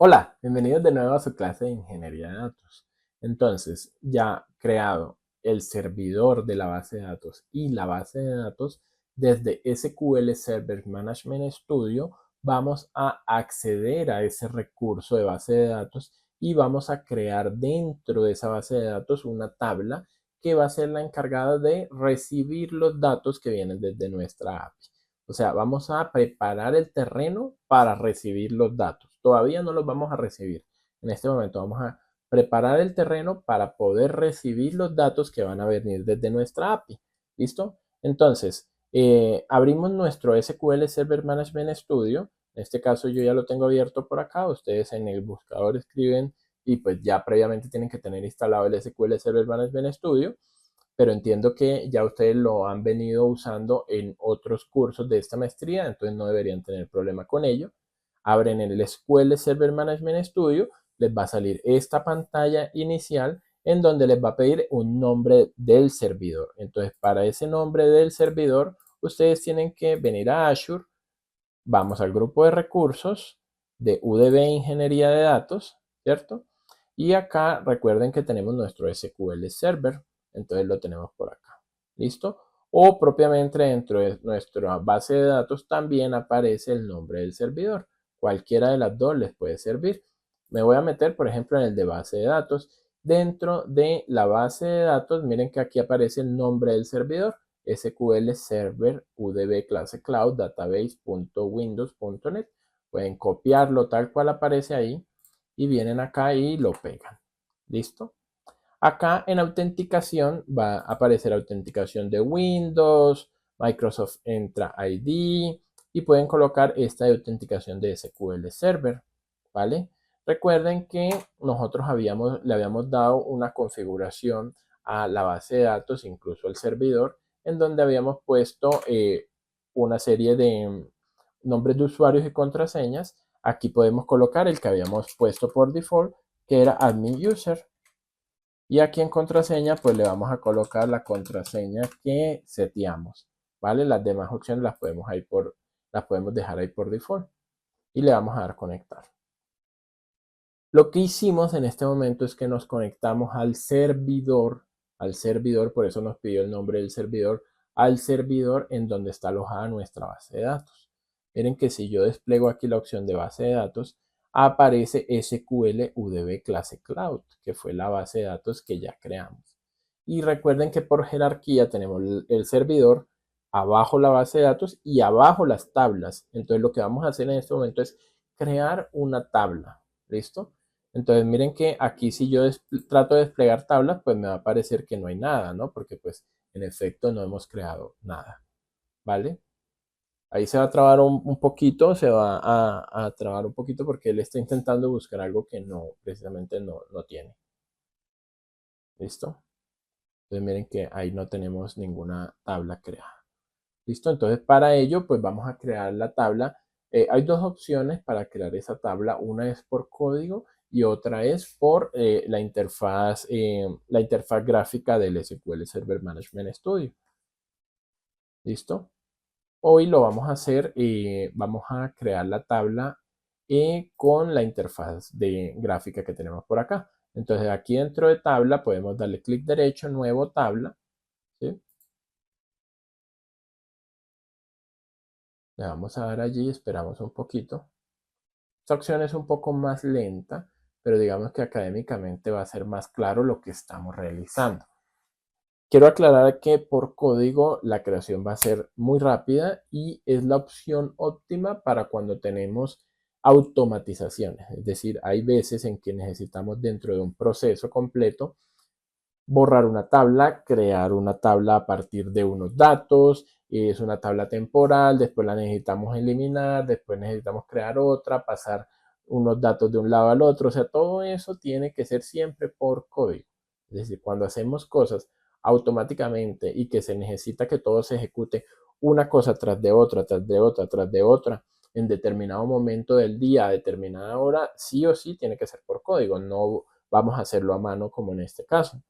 Hola, bienvenidos de nuevo a su clase de Ingeniería de Datos. Entonces, ya creado el servidor de la base de datos y la base de datos, desde SQL Server Management Studio vamos a acceder a ese recurso de base de datos y vamos a crear dentro de esa base de datos una tabla que va a ser la encargada de recibir los datos que vienen desde nuestra API. O sea, vamos a preparar el terreno para recibir los datos. Todavía no los vamos a recibir. En este momento vamos a preparar el terreno para poder recibir los datos que van a venir desde nuestra API. ¿Listo? Entonces, abrimos nuestro SQL Server Management Studio. En este caso yo ya lo tengo abierto por acá. Ustedes en el buscador escriben y pues ya previamente tienen que tener instalado el SQL Server Management Studio, pero entiendo que ya ustedes lo han venido usando en otros cursos de esta maestría, entonces no deberían tener problema con ello. Abren el SQL Server Management Studio, les va a salir esta pantalla inicial en donde les va a pedir un nombre del servidor. Entonces, para ese nombre del servidor, ustedes tienen que venir a Azure, vamos al grupo de recursos de UDB Ingeniería de Datos, ¿cierto? Y acá recuerden que tenemos nuestro SQL Server, entonces lo tenemos por acá, ¿listo? O propiamente dentro de nuestra base de datos también aparece el nombre del servidor. Cualquiera de las dos les puede servir. Me voy a meter, por ejemplo, en el de base de datos. Dentro de la base de datos, miren que aquí aparece el nombre del servidor. SQL Server UDB Clase Cloud Database.windows.net. Pueden copiarlo tal cual aparece ahí y vienen acá y lo pegan. ¿Listo? Acá en autenticación va a aparecer autenticación de Windows, Microsoft Entra ID y pueden colocar esta de autenticación de SQL Server, ¿vale? Recuerden que nosotros le habíamos dado una configuración a la base de datos, incluso al servidor, en donde habíamos puesto una serie de nombres de usuarios y contraseñas. Aquí podemos colocar el que habíamos puesto por default, que era admin user. Y aquí en contraseña, pues le vamos a colocar la contraseña que seteamos, ¿vale? Las demás opciones las podemos dejar ahí por default. Y le vamos a dar conectar. Lo que hicimos en este momento es que nos conectamos al servidor, por eso nos pidió el nombre del servidor, al servidor en donde está alojada nuestra base de datos. Miren que si yo despliego aquí la opción de base de datos, aparece SQL UDB Clase Cloud, que fue la base de datos que ya creamos. Y recuerden que por jerarquía tenemos el servidor, abajo la base de datos y abajo las tablas. Entonces lo que vamos a hacer en este momento es crear una tabla. ¿Listo? Entonces miren que aquí si yo trato de desplegar tablas, pues me va a parecer que no hay nada, ¿no? Porque pues en efecto no hemos creado nada, ¿vale? Ahí se va a trabar un poquito, se va a trabar un poquito porque él está intentando buscar algo que no, precisamente no tiene. ¿Listo? Entonces miren que ahí no tenemos ninguna tabla creada. ¿Listo? Entonces para ello, pues vamos a crear la tabla. Hay dos opciones para crear esa tabla. Una es por código y otra es por la interfaz gráfica del SQL Server Management Studio. ¿Listo? Hoy lo vamos a hacer, vamos a crear la tabla con la interfaz de gráfica que tenemos por acá. Entonces aquí dentro de tabla podemos darle clic derecho, nuevo tabla, ¿sí? Le vamos a dar allí, esperamos un poquito. Esta opción es un poco más lenta, pero digamos que académicamente va a ser más claro lo que estamos realizando. Quiero aclarar que por código la creación va a ser muy rápida y es la opción óptima para cuando tenemos automatizaciones. Es decir, hay veces en que necesitamos dentro de un proceso completo borrar una tabla, crear una tabla a partir de unos datos, es una tabla temporal, después la necesitamos eliminar, después necesitamos crear otra, pasar unos datos de un lado al otro, o sea, todo eso tiene que ser siempre por código. Es decir, cuando hacemos cosas automáticamente y que se necesita que todo se ejecute una cosa tras de otra, tras de otra, tras de otra, en determinado momento del día, a determinada hora, sí o sí tiene que ser por código, no vamos a hacerlo a mano como en este caso,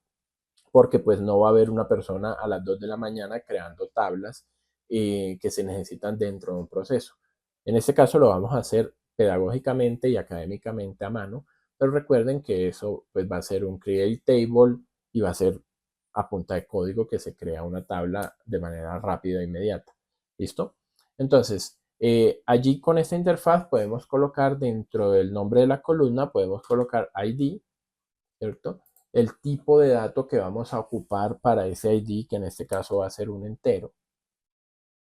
porque pues no va a haber una persona a las 2 de la mañana creando tablas que se necesitan dentro de un proceso. En este caso lo vamos a hacer pedagógicamente y académicamente a mano, pero recuerden que eso pues va a ser un create table y va a ser a punta de código que se crea una tabla de manera rápida e inmediata. ¿Listo? Entonces, allí con esta interfaz podemos colocar dentro del nombre de la columna, podemos colocar ID, ¿cierto? El tipo de dato que vamos a ocupar para ese ID, que en este caso va a ser un entero.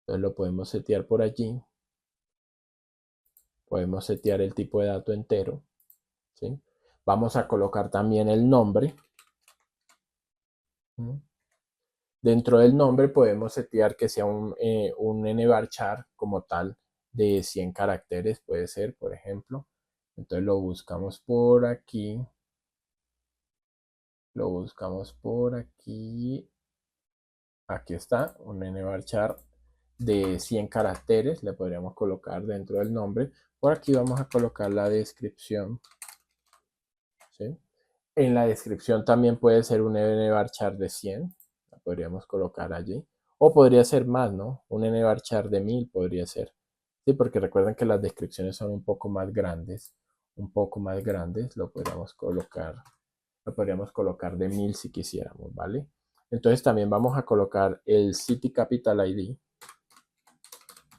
Entonces lo podemos setear por allí. Podemos setear el tipo de dato entero, ¿sí? Vamos a colocar también el nombre. Dentro del nombre podemos setear que sea un nvarchar como tal de 100 caracteres, puede ser, por ejemplo. Entonces lo buscamos por aquí. Lo buscamos por aquí. Aquí está, un nvarchar de 100 caracteres. Le podríamos colocar dentro del nombre. Por aquí vamos a colocar la descripción, ¿sí? En la descripción también puede ser un nvarchar de 100, la podríamos colocar allí. O podría ser más, ¿no? Un nvarchar de 1000 podría ser. Sí, porque recuerden que las descripciones son un poco más grandes. Un poco más grandes, lo podríamos colocar de 1000 si quisiéramos, ¿vale? Entonces también vamos a colocar el City Capital ID.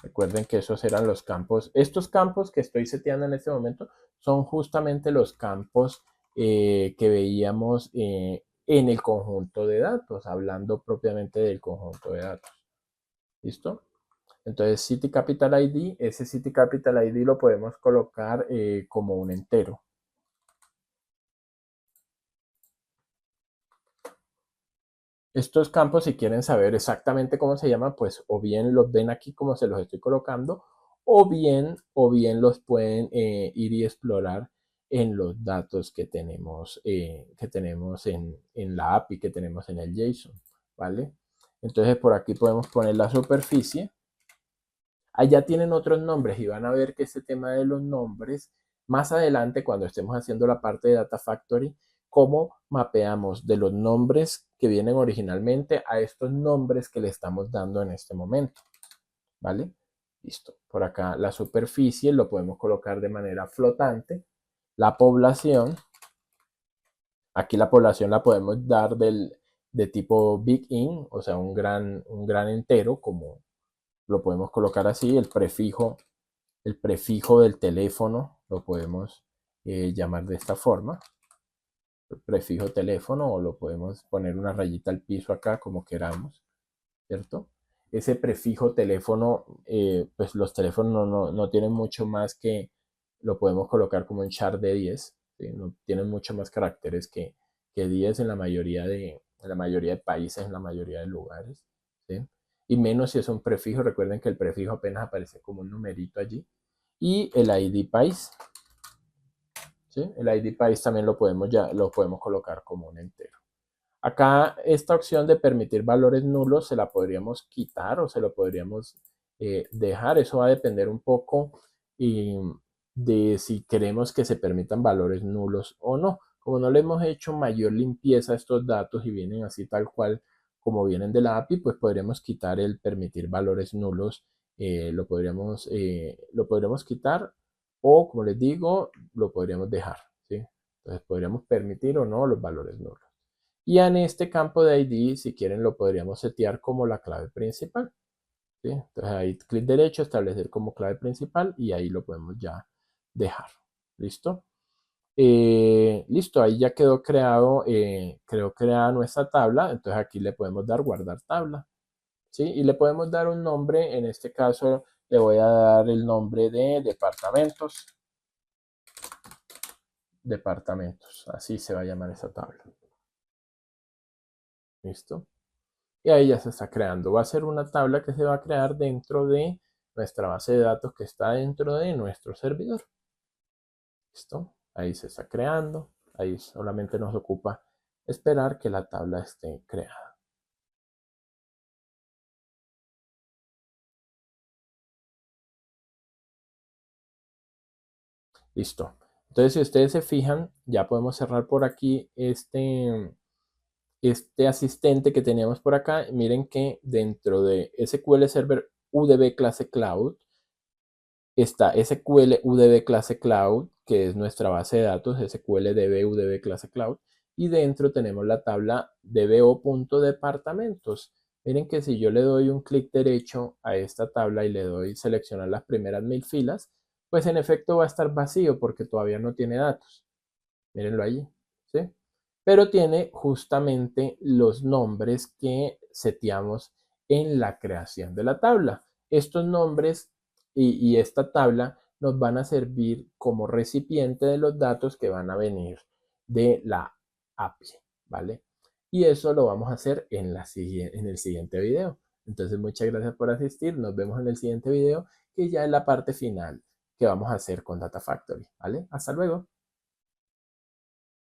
Recuerden que esos eran los campos. Estos campos que estoy seteando en este momento son justamente los campos que veíamos en el conjunto de datos, hablando propiamente del conjunto de datos. ¿Listo? Entonces, City Capital ID, ese City Capital ID lo podemos colocar como un entero. Estos campos, si quieren saber exactamente cómo se llaman, pues o bien los ven aquí como se los estoy colocando, o bien los pueden ir y explorar en los datos que tenemos en la API, que tenemos en el JSON, ¿vale? Entonces por aquí podemos poner la superficie. Allá tienen otros nombres y van a ver que este tema de los nombres, más adelante cuando estemos haciendo la parte de Data Factory, cómo mapeamos de los nombres que vienen originalmente a estos nombres que le estamos dando en este momento, ¿vale? Listo. Por acá la superficie lo podemos colocar de manera flotante. La población, aquí la población la podemos dar de tipo big int, o sea, un gran entero, como lo podemos colocar así. El prefijo del teléfono lo podemos llamar de esta forma, el prefijo teléfono, o lo podemos poner una rayita al piso acá como queramos, ¿cierto? Ese prefijo teléfono, pues los teléfonos no tienen mucho más que, lo podemos colocar como un char de 10, ¿sí? No tienen mucho más caracteres que 10 en la mayoría de países, en la mayoría de lugares, ¿sí? Y menos si es un prefijo. Recuerden que el prefijo apenas aparece como un numerito allí. Y el ID país, ¿sí? El ID país también lo podemos colocar como un entero. Acá esta opción de permitir valores nulos se la podríamos quitar o se lo podríamos dejar. Eso va a depender un poco de si queremos que se permitan valores nulos o no. Como no le hemos hecho mayor limpieza a estos datos y vienen así tal cual como vienen de la API, pues podríamos quitar el permitir valores nulos. Lo podríamos quitar, o como les digo, lo podríamos dejar, ¿sí? Entonces podríamos permitir o no los valores nulos. Y en este campo de ID, si quieren, lo podríamos setear como la clave principal, ¿sí? Entonces ahí clic derecho, establecer como clave principal, y ahí lo podemos ya dejar. ¿Listo? Listo, ahí ya quedó creo creada nuestra tabla. Entonces aquí le podemos dar guardar tabla, ¿sí? Y le podemos dar un nombre. En este caso le voy a dar el nombre de departamentos. Departamentos, así se va a llamar esa tabla. ¿Listo? Y ahí ya se está creando. Va a ser una tabla que se va a crear dentro de nuestra base de datos que está dentro de nuestro servidor. ¿Listo? Ahí se está creando. Ahí solamente nos ocupa esperar que la tabla esté creada. Listo. Entonces, si ustedes se fijan, ya podemos cerrar por aquí este asistente que teníamos por acá. Miren que dentro de SQL Server UDB clase Cloud está SQL UDB clase cloud, que es nuestra base de datos, SQL DB UDB clase cloud, y dentro tenemos la tabla dbo.departamentos. Miren que si yo le doy un clic derecho a esta tabla y le doy seleccionar las primeras 1000 filas, pues en efecto va a estar vacío porque todavía no tiene datos. Mírenlo allí, ¿sí? Pero tiene justamente los nombres que seteamos en la creación de la tabla. Estos nombres y esta tabla nos van a servir como recipiente de los datos que van a venir de la API, ¿vale? Y eso lo vamos a hacer en el siguiente video. Entonces, muchas gracias por asistir. Nos vemos en el siguiente video, que ya es la parte final que vamos a hacer con Data Factory, ¿vale? Hasta luego.